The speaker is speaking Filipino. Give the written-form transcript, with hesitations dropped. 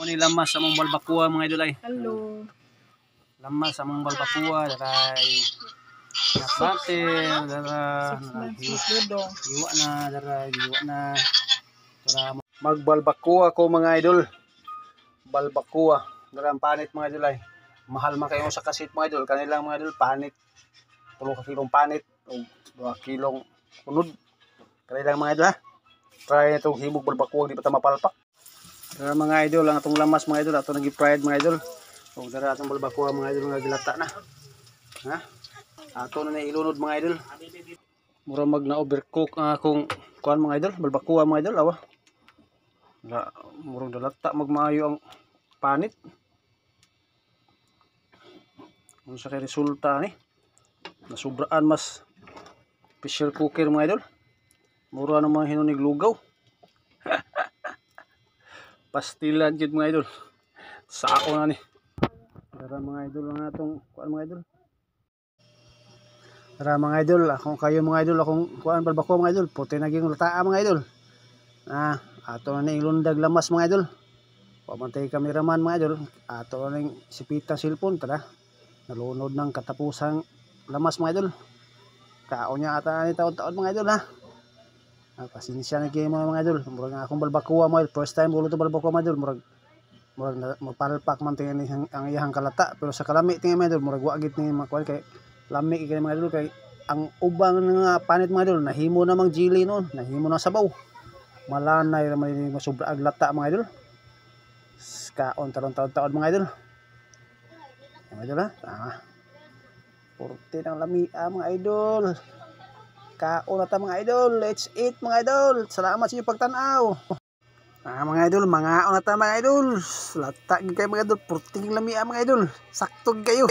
ni lamas sa mong balbakua mga idol ay. Hello. Lamas sa mong balbakua daray napate dara iwa na para magbalbakua ko mga idol. Balbakua dara ang panit mga idol ay. Mahal man kayo sa kasit mga idol, kanilang mga idol panit 3 kilong panit o 2 kilong kunod. Kanilang mga idol ha. Try na itong himog balbakua, di pa ta mapalpak. Dara mga idol, ang atong lamas mga idol, ato nagi fried mga idol. O dara atong balbakua mga idol nga gilata na. Ha? Ato na ilunod mga idol. Mura mag na overcook akong kuan mga idol, balbakua mga idol awa. Murang dalata magmaayo ang panit. Ano sa kay resulta ni? Nasubraan mas pressure cooker mga idol. Mura na mga hinunig lugaw. Pastilan jud mga idol. Sao na ni. Dara mga idol ang atong kuan mga idol. Dara mga idol, akong kayo mga idol, akong kuan balbakua mga idol, puti naging lataa mga idol. Ato na ning lundag lamas mga idol. Pamantay cameraman mga idol, ato na ning sipita cellphone tara. Nalunod ng katapusang lamas mga idol. Kaon niya ata ni taon-taon mga idol ha. Pasensya na kayo mga idol. Murag akong balbakua mga idol. First time ulo to balbakua mga idol. Murag mapalpak man tingin ang iyang kalata. Pero sa kalami tingin mga idol. Murag wagit ni makuha kay lami kay mga idol. Kay ang ubang nga panit mga idol. Nahimo namang jili noon. Nahimo na sabaw. Malanay na may masubra ag lata mga idol. Kaon taon-taon mga idol. Mga idol ha. Porte ng lamia mga idol. Kaon na ta mga idol. Let's eat mga idol. Salamat sa inyong pagtanaw. Mga idol, mga on na ta mga idol. Latag kayo mga idol. Porting lamia mga idol. Saktog kayo.